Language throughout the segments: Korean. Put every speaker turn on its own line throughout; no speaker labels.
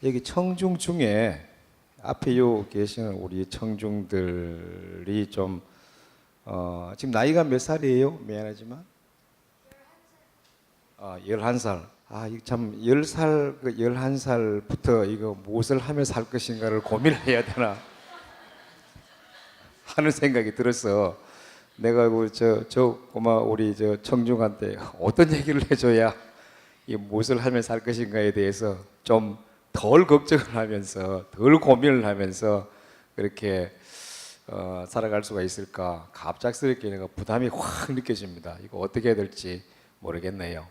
여기 청중 중에 앞에 요 계시는 우리 청중들이 좀 지금 나이가 몇 살이에요? 미안하지만 11살. 이거 참 10살, 11살부터 이거 무엇을 하며 살 것인가를 고민을 해야 되나 하는 생각이 들어서 내가 저 꼬마 우리 저 청중한테 어떤 얘기를 해줘야 이 무엇을 하며 살 것인가에 대해서 좀 덜 걱정을 하면서 덜 고민을 하면서 그렇게 살아갈 수가 있을까 갑작스럽게 내가 부담이 확 느껴집니다. 이거 어떻게 해야 될지 모르겠네요.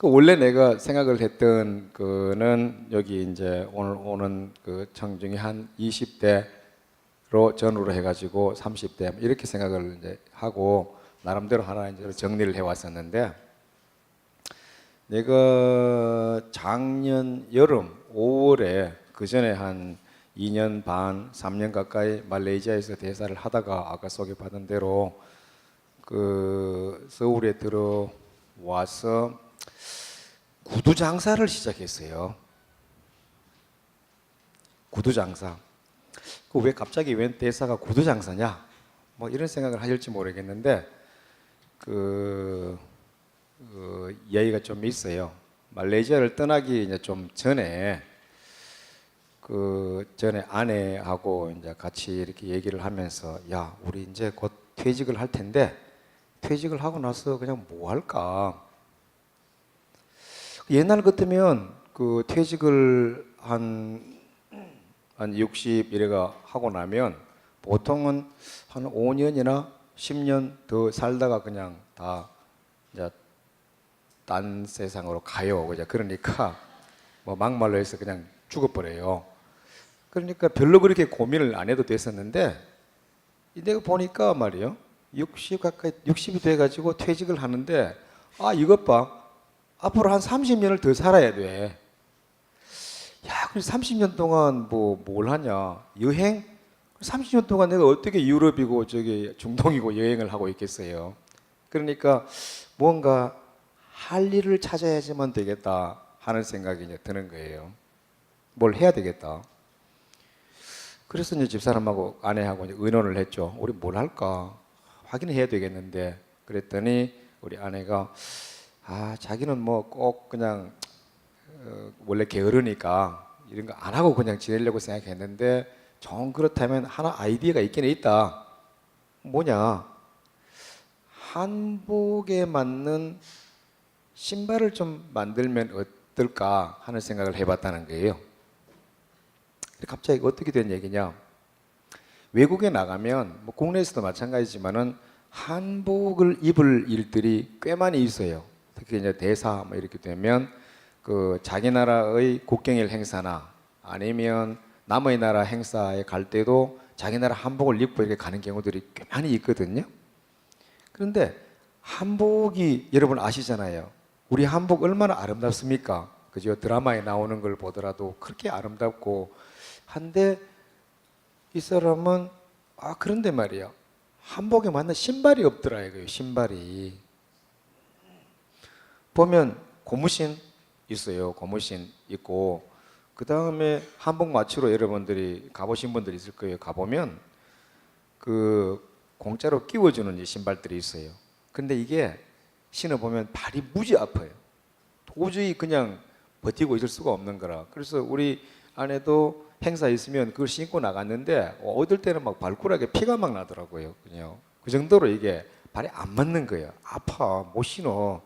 원래 내가 생각을 했던 거는 여기 이제 오늘 오는 그 청중이 한 20대로 전후로 해가지고 30대 이렇게 생각을 이제 하고 나름대로 하나 이제 정리를 해왔었는데, 내가 작년 여름 5월에 그 전에 한 2년 반, 3년 가까이 말레이시아에서 대사를 하다가 아까 소개받은 대로 그 서울에 들어와서 구두 장사를 시작했어요. 구두 장사. 왜 갑자기 웬 대사가 구두 장사냐? 뭐 이런 생각을 하실지 모르겠는데 이야기가 좀 있어요. 말레이시아를 떠나기 이제 좀 전에 그 전에 아내하고 이제 같이 이렇게 얘기를 하면서, 야, 우리 이제 곧 퇴직을 할 텐데 퇴직을 하고 나서 그냥 뭐 할까? 옛날 같으면 그 퇴직을 한 60 이래가 하고 나면 보통은 한 5년이나 10년 더 살다가 그냥 다 이제 딴 세상으로 가요. 그죠? 그러니까 뭐 막말로 해서 그냥 죽어버려요. 그러니까 별로 그렇게 고민을 안 해도 됐었는데 내가 보니까 말이요, 60 가까이 60이 돼가지고 퇴직을 하는데 이것 봐, 앞으로 한 30년을 더 살아야 돼. 야, 그래서 30년 동안 뭘 하냐? 여행? 30년 동안 내가 어떻게 유럽이고 저기 중동이고 여행을 하고 있겠어요? 그러니까 뭔가 할 일을 찾아야지만 되겠다 하는 생각이 이제 드는 거예요. 뭘 해야 되겠다. 그래서 이제 집사람하고 아내하고 이제 의논을 했죠. 우리 뭘 할까? 확인해야 되겠는데. 그랬더니 우리 아내가 자기는 뭐 꼭 그냥 원래 게으르니까 이런 거 안 하고 그냥 지내려고 생각했는데, 정 그렇다면 하나 아이디어가 있긴 있다. 뭐냐? 한복에 맞는 신발을 좀 만들면 어떨까 하는 생각을 해봤다는 거예요. 갑자기 어떻게 된 얘기냐? 외국에 나가면 뭐 국내에서도 마찬가지지만은 한복을 입을 일들이 꽤 많이 있어요. 특히 이제 대사 뭐 이렇게 되면 그 자기 나라의 국경일 행사나 아니면 남의 나라 행사에 갈 때도 자기 나라 한복을 입고 이렇게 가는 경우들이 꽤 많이 있거든요. 그런데 한복이 여러분 아시잖아요. 우리 한복 얼마나 아름답습니까? 그죠? 드라마에 나오는 걸 보더라도 그렇게 아름답고 한데, 이 사람은 그런데 말이야, 한복에 맞는 신발이 없더라 이거예요. 신발이 보면 고무신 있어요. 고무신 있고, 그 다음에 한복 맞추러 여러분들이 가보신 분들이 있을 거예요. 가보면 그 공짜로 끼워주는 이 신발들이 있어요. 근데 이게 신어보면 발이 무지 아파요. 도저히 그냥 버티고 있을 수가 없는 거라. 그래서 우리 아내도 행사 있으면 그걸 신고 나갔는데 어떨 때는 막 발가락에 피가 막 나더라고요. 그냥 그 정도로 이게 발이 안 맞는 거예요. 아파, 못 신어.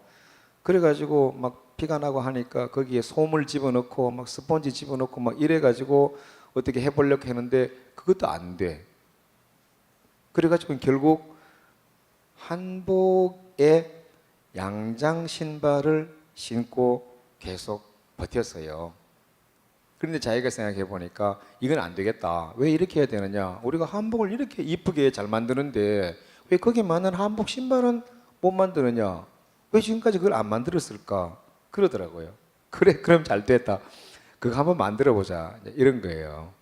그래가지고 막 피가 나고 하니까 거기에 솜을 집어넣고 막 스펀지 집어넣고 막 이래가지고 어떻게 해보려고 했는데 그것도 안 돼. 그래가지고 결국 한복에 양장 신발을 신고 계속 버텼어요. 그런데 자기가 생각해 보니까 이건 안 되겠다. 왜 이렇게 해야 되느냐? 우리가 한복을 이렇게 이쁘게 잘 만드는데 왜 거기에 맞는 한복 신발은 못 만드느냐? 왜 지금까지 그걸 안 만들었을까? 그러더라고요. 그래, 그럼 잘 됐다. 그거 한번 만들어 보자. 이런 거예요.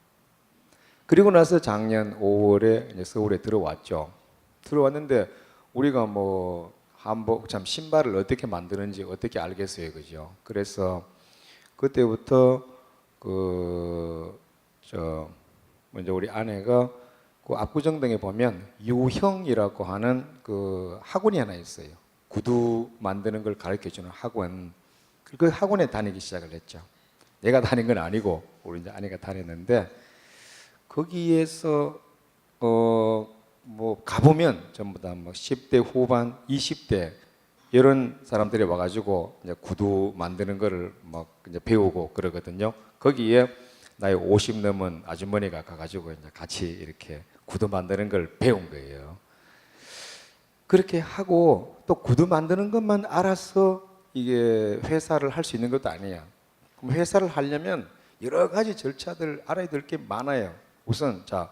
그리고 나서 작년 5월에 이제 서울에 들어왔죠. 들어왔는데 우리가 뭐 한복 참 신발을 어떻게 만드는지 어떻게 알겠어요, 그죠? 그래서 그때부터 그 먼저 우리 아내가 그 압구정동에 보면 유형이라고 하는 그 학원이 하나 있어요. 구두 만드는 걸 가르쳐주는 학원. 그 학원에 다니기 시작을 했죠. 내가 다닌 건 아니고 우리 이제 아내가 다녔는데 거기에서 뭐 가보면 전부 다 뭐 10대 후반, 20대 이런 사람들이 와가지고 이제 구두 만드는 거를 막 이제 배우고 그러거든요. 거기에 나이 50 넘은 아주머니가 가가지고 이제 같이 이렇게 구두 만드는 걸 배운 거예요. 그렇게 하고 또 구두 만드는 것만 알아서 이게 회사를 할 수 있는 것도 아니야. 그럼 회사를 하려면 여러 가지 절차들 알아야 될 게 많아요. 우선 자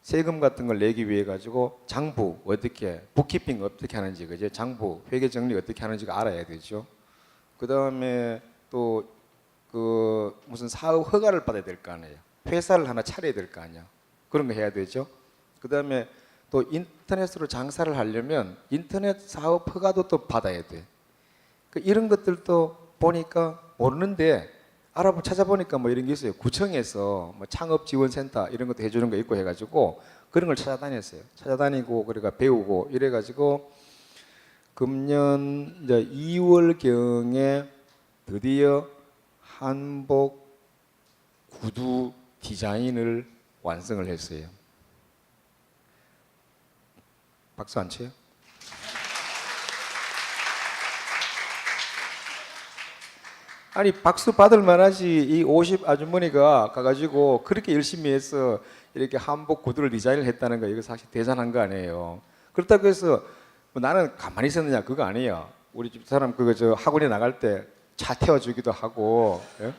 세금 같은 걸 내기 위해 가지고 장부 어떻게 북키핑 어떻게 하는지 그죠? 장부 회계 정리 어떻게 하는지가 알아야 되죠. 그 다음에 또 그 무슨 사업 허가를 받아야 될 거 아니에요. 회사를 하나 차려야 될 거 아니야. 그런 거 해야 되죠. 그 다음에 또 인터넷으로 장사를 하려면 인터넷 사업 허가도 또 받아야 돼. 이런 것들도 보니까 모르는데 찾아보니까 뭐 이런 게 있어요. 구청에서 뭐 창업지원센터 이런 것도 해주는 거 있고 해가지고 그런 걸 찾아다녔어요. 찾아다니고 그러니까 배우고 이래가지고 금년 이제 2월 경에 드디어 한복 구두 디자인을 완성을 했어요. 박수 안 쳐요? 아니 박수 받을 만하지. 이 50 아주머니가 가가지고 그렇게 열심히 해서 이렇게 한복 구두를 디자인을 했다는 거 이거 사실 대단한 거 아니에요. 그렇다고 해서 뭐 나는 가만히 있었느냐 그거 아니에요. 우리 집 사람 그거 저 학원에 나갈 때 차 태워주기도 하고, 예?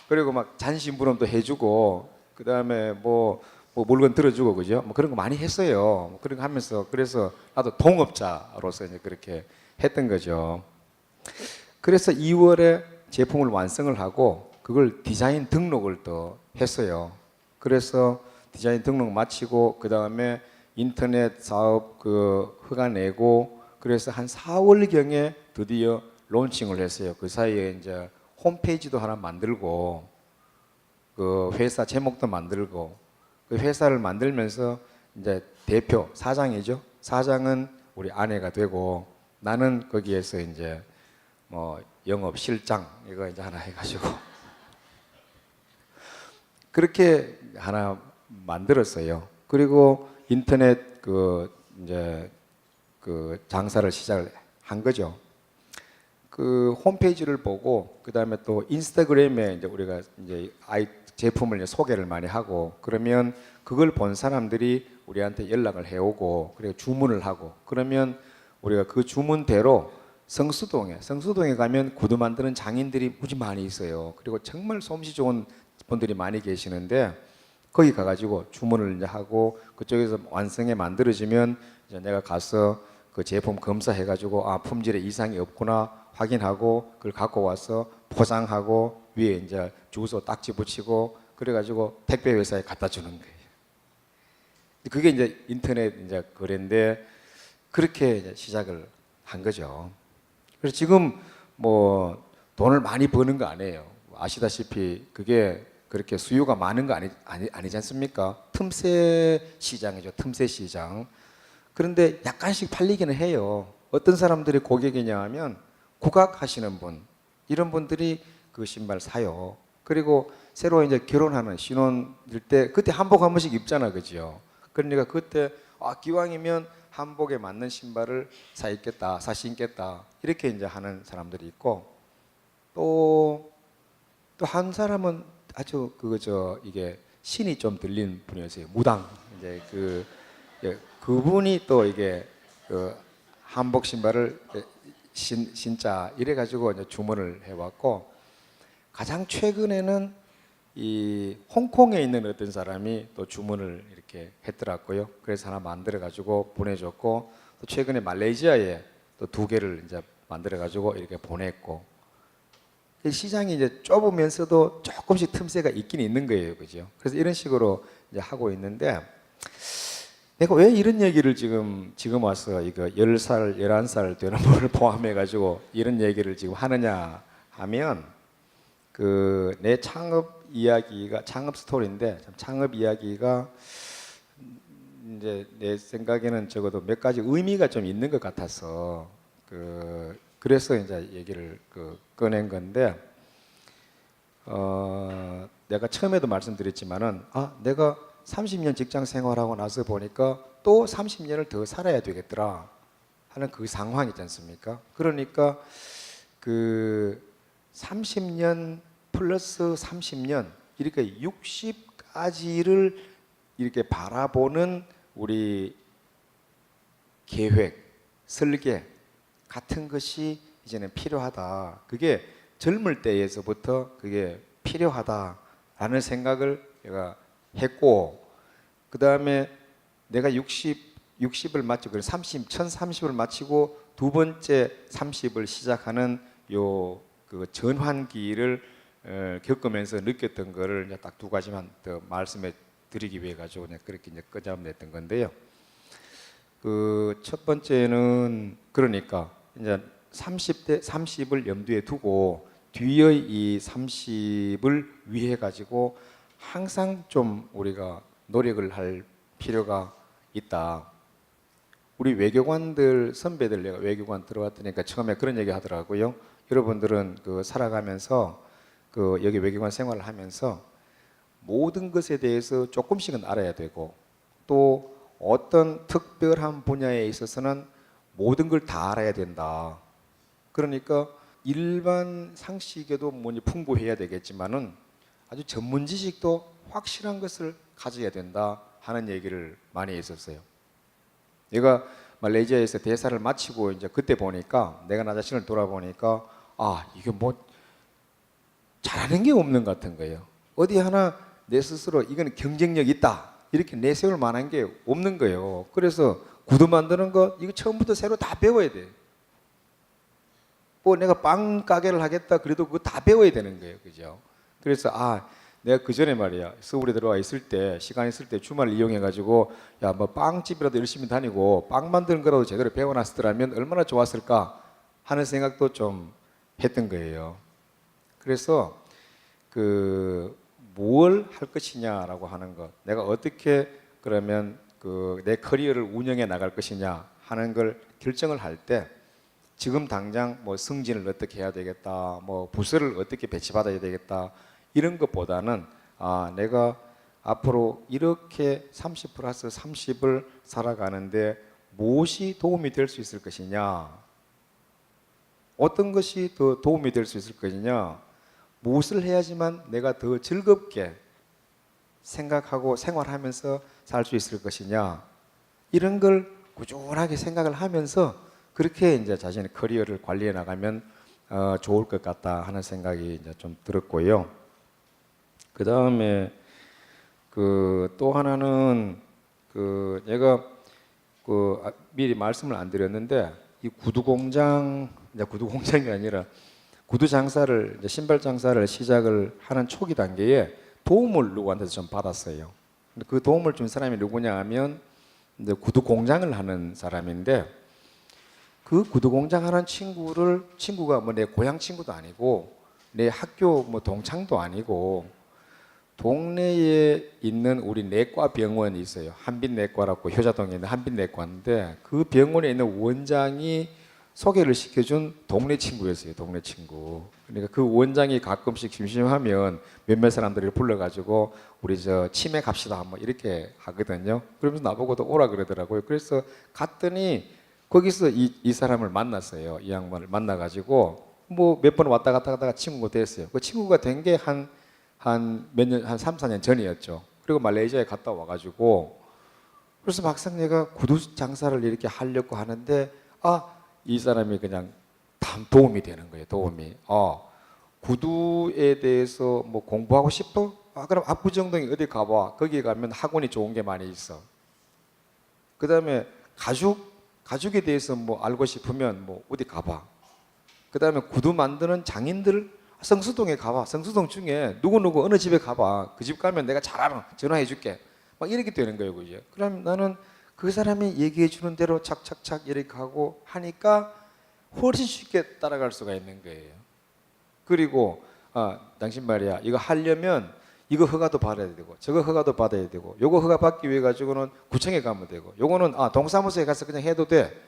그리고 막 잔심부름도 해주고, 그 다음에 뭐 물건 들어주고 그죠? 뭐 그런 거 많이 했어요. 뭐 그런 거 하면서 그래서 나도 동업자로서 이제 그렇게 했던 거죠. 그래서 2월에 제품을 완성을 하고 그걸 디자인 등록을 또 했어요. 그래서 디자인 등록 마치고 그 다음에 인터넷 사업 그 허가 내고 그래서 한 4월경에 드디어 론칭을 했어요. 그 사이에 이제 홈페이지도 하나 만들고 그 회사 제목도 만들고 그 회사를 만들면서 이제 대표 사장이죠. 사장은 우리 아내가 되고 나는 거기에서 이제 뭐 영업 실장 이거 이제 하나 해가지고 그렇게 하나 만들었어요. 그리고 인터넷 그 이제 그 장사를 시작을 한 거죠. 그 홈페이지를 보고 그 다음에 또 인스타그램에 이제 우리가 이제 제품을 이제 소개를 많이 하고 그러면 그걸 본 사람들이 우리한테 연락을 해오고 그리고 주문을 하고 그러면 우리가 그 주문대로 성수동에 가면 구두 만드는 장인들이 무지 많이 있어요. 그리고 정말 솜씨 좋은 분들이 많이 계시는데 거기 가가지고 주문을 이제 하고 그쪽에서 완성해 만들어지면 이제 내가 가서 그 제품 검사해가지고 아 품질에 이상이 없구나 확인하고 그걸 갖고 와서 포장하고 위에 이제 주소 딱지 붙이고 그래가지고 택배 회사에 갖다 주는 거예요. 그게 이제 인터넷 이제 거래인데 그렇게 이제 시작을 한 거죠. 그래서 지금 뭐 돈을 많이 버는 거 아니에요. 아시다시피 그게 그렇게 수요가 많은 거 아니지 않습니까? 틈새 시장이죠. 틈새 시장. 그런데 약간씩 팔리기는 해요. 어떤 사람들이 고객이냐 하면 국악하시는 분 이런 분들이 그 신발 사요. 그리고 새로 이제 결혼하는 신혼일 때 그때 한복 한 번씩 입잖아, 그죠? 그러니까 그때 아 기왕이면 한복에 맞는 신발을 사 신겠다 이렇게 이제 하는 사람들이 있고 또 한 사람은 아주 이게 신이 좀 들린 분이었어요. 무당 이제 그분이 또 이게 그 한복 신발을 신자 이래 가지고 이제 주문을 해왔고 가장 최근에는 이 홍콩에 있는 어떤 사람이 또 주문을 이렇게 했더라고요. 그래서 하나 만들어 가지고 보내줬고 또 최근에 말레이시아에 또 2개를 이제 만들어 가지고 이렇게 보냈고 시장이 이제 좁으면서도 조금씩 틈새가 있긴 있는 거예요, 그죠? 그래서 이런 식으로 이제 하고 있는데 내가 왜 이런 얘기를 지금 와서 이거 10살, 11살 되는 분을 포함해 가지고 이런 얘기를 지금 하느냐 하면 그 내 창업 이야기가 창업 스토리인데 참 창업 이야기가 이제 내 생각에는 적어도 몇 가지 의미가 좀 있는 것 같아서 그래서 이제 얘기를 꺼낸 건데 내가 처음에도 말씀드렸지만은 내가 30년 직장 생활하고 나서 보니까 또 30년을 더 살아야 되겠더라 하는 그 상황이 있지 않습니까? 그러니까 그 30년 플러스 30년 이렇게 60까지를 이렇게 바라보는 우리 계획, 설계 같은 것이 이제는 필요하다. 그게 젊을 때에서부터 그게 필요하다라는 생각을 제가 했고, 그 다음에 내가 60을 마치고 1030을 마치고 두 번째 30을 시작하는 그 전환기를 겪으면서 느꼈던 거를 이제 딱 두 가지만 더 말씀해 드리기 위해 가지고 그렇게 이제 끄잡냈던 건데요. 그 첫 번째는 그러니까 이제 30대 30을 염두에 두고 뒤의 이 30을 위해 가지고 항상 좀 우리가 노력을 할 필요가 있다. 우리 외교관들 선배들 내가 외교관 들어왔더니까 처음에 그런 얘기 하더라고요. 여러분들은 살아가면서 여기 외교관 생활을 하면서 모든 것에 대해서 조금씩은 알아야 되고 또 어떤 특별한 분야에 있어서는 모든 걸 다 알아야 된다. 그러니까 일반 상식에도 풍부해야 되겠지만은 아주 전문 지식도 확실한 것을 가져야 된다 하는 얘기를 많이 했었어요. 내가 말레이시아에서 대사를 마치고 이제 그때 보니까 내가 나 자신을 돌아보니까 이게 잘하는 게 없는 것 같은 거예요. 어디 하나 내 스스로 이거는 경쟁력 있다 이렇게 내세울 만한 게 없는 거예요. 그래서 구두 만드는 거 이거 처음부터 새로 다 배워야 돼. 내가 빵 가게를 하겠다 그래도 그거 다 배워야 되는 거예요. 그죠? 그래서 내가 그 전에 말이야 서울에 들어와 있을 때 시간 있을 때 주말을 이용해 가지고 빵집이라도 열심히 다니고 빵 만드는 거라도 제대로 배워놨더라면 얼마나 좋았을까 하는 생각도 좀 했던 거예요. 그래서 뭘 할 것이냐라고 하는 것, 내가 어떻게 그러면 내 커리어를 운영해 나갈 것이냐 하는 걸 결정을 할 때 지금 당장 승진을 어떻게 해야 되겠다, 부서를 어떻게 배치받아야 되겠다 이런 것보다는 내가 앞으로 이렇게 30 플러스 30을 살아가는데 무엇이 도움이 될 수 있을 것이냐, 어떤 것이 더 도움이 될 수 있을 것이냐, 무엇을 해야지만 내가 더 즐겁게 생각하고 생활하면서 살 수 있을 것이냐, 이런 걸 꾸준하게 생각을 하면서 그렇게 이제 자신의 커리어를 관리해 나가면 좋을 것 같다 하는 생각이 이제 좀 들었고요. 그 다음에 또 하나는 얘가 미리 말씀을 안 드렸는데 이 구두 공장이 아니라 구두 장사를 신발 장사를 시작을 하는 초기 단계에 도움을 누구한테서 좀 받았어요. 근데 그 도움을 준 사람이 누구냐 하면 이제 구두 공장을 하는 사람인데 그 구두 공장 하는 친구가 내 고향 친구도 아니고 내 학교 동창도 아니고 동네에 있는 우리 내과 병원이 있어요. 한빛내과라고 효자동에 있는 한빛내과인데 그 병원에 있는 원장이 소개를 시켜준 동네 친구였어요. 동네 친구. 그러니까 그 원장이 가끔씩 심심하면 몇몇 사람들을 불러가지고 우리 치매 갑시다 이렇게 하거든요. 그러면서 나보고도 오라 그러더라고요. 그래서 갔더니 거기서 이 사람을 만났어요. 이 양반을 만나가지고 몇 번 왔다 갔다 하다가 친구가 됐어요. 그 친구가 된 게 한 3, 4년 전이었죠. 그리고 말레이시아에 갔다 와가지고 그래서 막상 내가 구두 장사를 이렇게 하려고 하는데 이 사람이 그냥 도움이 되는 거예요. 도움이. 구두에 대해서 공부하고 싶어? 그럼 압구정동에 어디 가봐. 거기 가면 학원이 좋은 게 많이 있어. 그 다음에 가죽에 대해서 알고 싶으면 어디 가봐. 그 다음에 구두 만드는 장인들 성수동에 가봐. 성수동 중에 누구누구 어느 집에 가봐. 그 집 가면 내가 잘 알아. 전화해 줄게. 이렇게 되는 거예요. 그죠? 그럼 나는 그 사람이 얘기해 주는 대로 착착착 이렇게 하고 하니까 훨씬 쉽게 따라갈 수가 있는 거예요. 그리고 당신 말이야, 이거 하려면 이거 허가도 받아야 되고 저거 허가도 받아야 되고 요거 허가 받기 위해 가지고는 구청에 가면 되고 요거는 동사무소에 가서 그냥 해도 돼.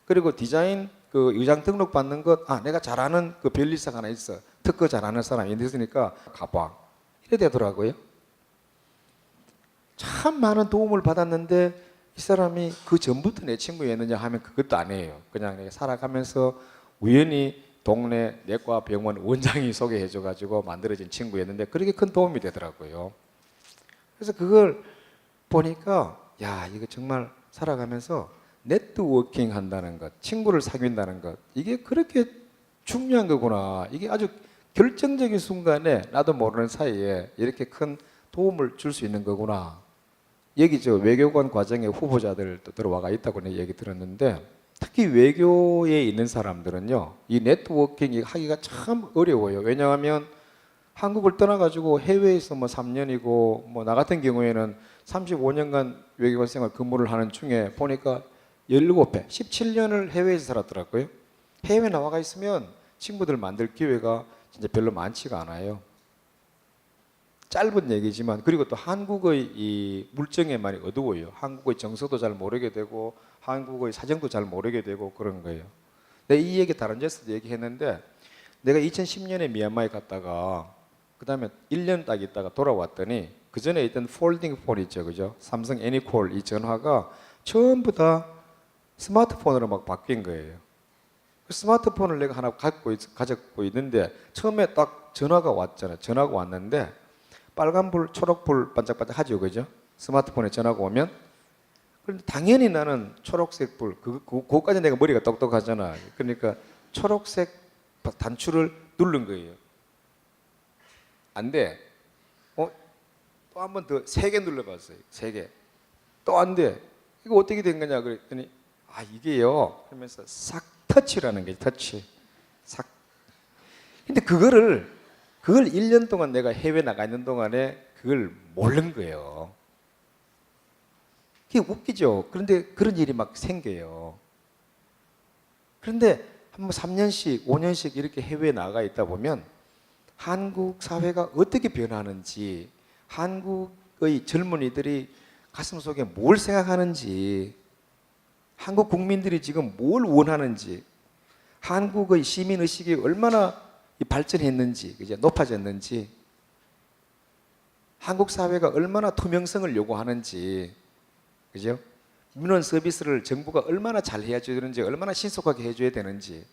그리고 디자인 그 의장 등록 받는 것 내가 잘하는 그 변리사가 하나 있어. 특허 잘하는 사람이 있으니까 가봐. 이래 되더라고요. 참 많은 도움을 받았는데 이 사람이 그 전부터 내 친구였느냐 하면 그것도 아니에요. 그냥 내가 살아가면서 우연히 동네 내과 병원 원장이 소개해줘 가지고 만들어진 친구였는데 그렇게 큰 도움이 되더라고요. 그래서 그걸 보니까 야, 이거 정말 살아가면서 네트워킹 한다는 것, 친구를 사귄다는 것, 이게 그렇게 중요한 거구나. 이게 아주 결정적인 순간에 나도 모르는 사이에 이렇게 큰 도움을 줄 수 있는 거구나. 여기 저 외교관 과정에 후보자들도 들어와가 있다고 얘기 들었는데 특히 외교에 있는 사람들은요, 이 네트워킹이 하기가 참 어려워요. 왜냐하면 한국을 떠나가지고 해외에서 뭐 3년이고 뭐 나 같은 경우에는 35년간 외교관 생활 근무를 하는 중에 보니까 17배, 17년을 해외에서 살았더라고요. 해외 나와가 있으면 친구들 만들 기회가 진짜 별로 많지가 않아요. 짧은 얘기지만, 그리고 또 한국의 이 물정에 많이 어두워요. 한국의 정서도 잘 모르게 되고 한국의 사정도 잘 모르게 되고 그런 거예요. 내가 이 얘기 다른 데서도 얘기했는데 내가 2010년에 미얀마에 갔다가 그 다음에 1년 딱 있다가 돌아왔더니 그 전에 있던 폴딩 폰 있죠, 그죠? 삼성 애니콜 이 전화가 전부 다 스마트폰으로 막 바뀐 거예요. 그 스마트폰을 내가 하나 가지고 있는데 처음에 딱 전화가 왔잖아요. 전화가 왔는데 빨간불, 초록불 반짝반짝 하죠, 그죠? 스마트폰에 전화가 오면. 그런데 당연히 나는 초록색 불, 그거까지 내가 머리가 똑똑하잖아. 그러니까 초록색 단추를 누른 거예요. 안 돼. 또 한 번 더 3개 눌러봤어요. 3개. 또 안 돼. 이거 어떻게 된 거냐 그랬더니 이게요. 그러면서 싹 터치라는 게 터치. 싹. 근데 그걸 1년 동안 내가 해외 나가 있는 동안에 그걸 모르는 거예요. 그게 웃기죠. 그런데 그런 일이 막 생겨요. 그런데 한 번 3년씩, 5년씩 이렇게 해외에 나가 있다 보면 한국 사회가 어떻게 변하는지, 한국의 젊은이들이 가슴속에 뭘 생각하는지, 한국 국민들이 지금 뭘 원하는지, 한국의 시민의식이 얼마나 발전했는지, 이제 높아졌는지, 한국 사회가 얼마나 투명성을 요구하는지, 그죠? 민원 서비스를 정부가 얼마나 잘 해줘야 되는지, 얼마나 신속하게 해줘야 되는지,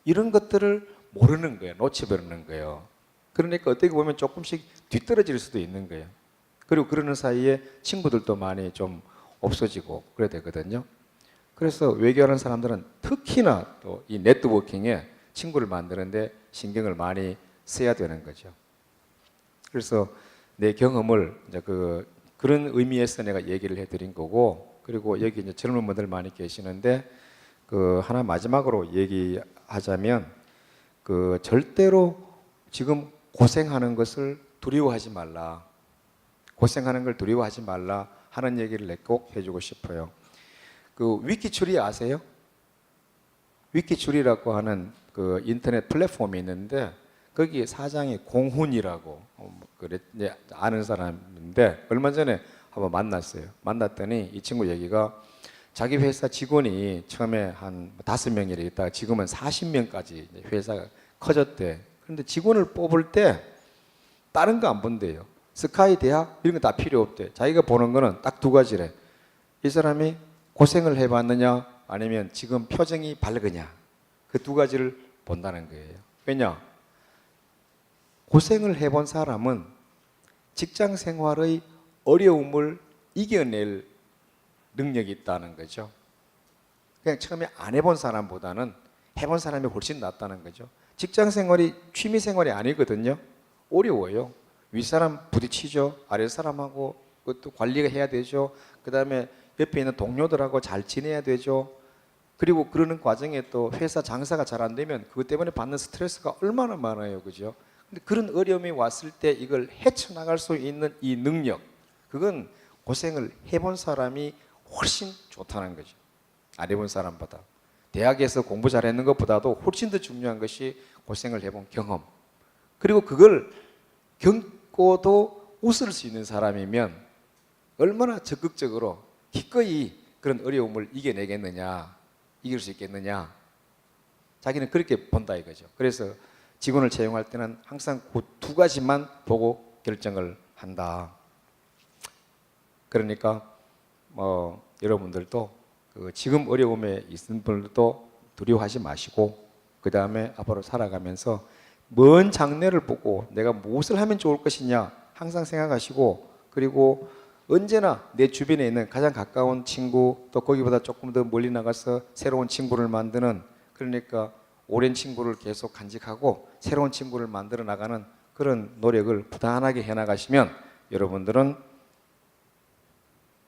이런 것들을 모르는 거예요. 놓쳐버리는 거예요. 그러니까 어떻게 보면 조금씩 뒤떨어질 수도 있는 거예요. 그리고 그러는 사이에 친구들도 많이 좀 없어지고 그래야 되거든요. 그래서 외교하는 사람들은 특히나 또 이 네트워킹에 친구를 만드는데 신경을 많이 써야 되는 거죠. 그래서 내 경험을 이제 그런 의미에서 내가 얘기를 해드린 거고, 그리고 여기 이제 젊은 분들 많이 계시는데 하나 마지막으로 얘기하자면 절대로 지금 고생하는 것을 두려워하지 말라. 고생하는 걸 두려워하지 말라 하는 얘기를 내가 꼭 해주고 싶어요. 위키추리 아세요? 위키추리라고 하는 인터넷 플랫폼이 있는데 거기에 사장이 공훈이라고 아는 사람인데 얼마 전에 한번 만났어요. 만났더니 이 친구 얘기가 자기 회사 직원이 처음에 한 5명이라 있다가 지금은 40명까지 회사가 커졌대. 그런데 직원을 뽑을 때 다른 거 안 본대요. 스카이 대학 이런 거 다 필요 없대. 자기가 보는 거는 딱 2가지래. 이 사람이 고생을 해봤느냐 아니면 지금 표정이 밝으냐, 그 2가지를 본다는 거예요. 왜냐? 고생을 해본 사람은 직장 생활의 어려움을 이겨낼 능력이 있다는 거죠. 그냥 처음에 안 해본 사람보다는 해본 사람이 훨씬 낫다는 거죠. 직장 생활이 취미 생활이 아니거든요. 어려워요. 윗사람 부딪히죠. 아랫사람하고 그것도 관리가 해야 되죠. 그 다음에 옆에 있는 동료들하고 잘 지내야 되죠. 그리고 그러는 과정에 또 회사 장사가 잘 안 되면 그것 때문에 받는 스트레스가 얼마나 많아요. 그죠? 근데 그런 어려움이 왔을 때 이걸 헤쳐나갈 수 있는 이 능력, 그건 고생을 해본 사람이 훨씬 좋다는 거죠. 안 해본 사람보다. 대학에서 공부 잘했는 것보다도 훨씬 더 중요한 것이 고생을 해본 경험. 그리고 그걸 겪고도 웃을 수 있는 사람이면 얼마나 적극적으로 기꺼이 그런 어려움을 이겨내겠느냐, 이길 수 있겠느냐. 자기는 그렇게 본다 이거죠. 그래서 직원을 채용할 때는 항상 그 두 가지만 보고 결정을 한다. 그러니까 여러분들도 지금 어려움에 있는 분들도 두려워하지 마시고, 그 다음에 앞으로 살아가면서 먼 장래를 보고 내가 무엇을 하면 좋을 것이냐 항상 생각하시고, 그리고 언제나 내 주변에 있는 가장 가까운 친구, 또 거기보다 조금 더 멀리 나가서 새로운 친구를 만드는, 그러니까 오랜 친구를 계속 간직하고 새로운 친구를 만들어 나가는 그런 노력을 부단하게 해나가시면 여러분들은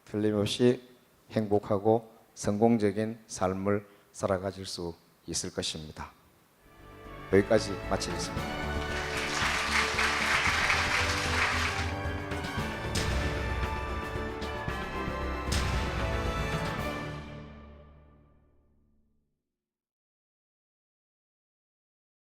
틀림없이 행복하고 성공적인 삶을 살아가실 수 있을 것입니다. 여기까지 마치겠습니다.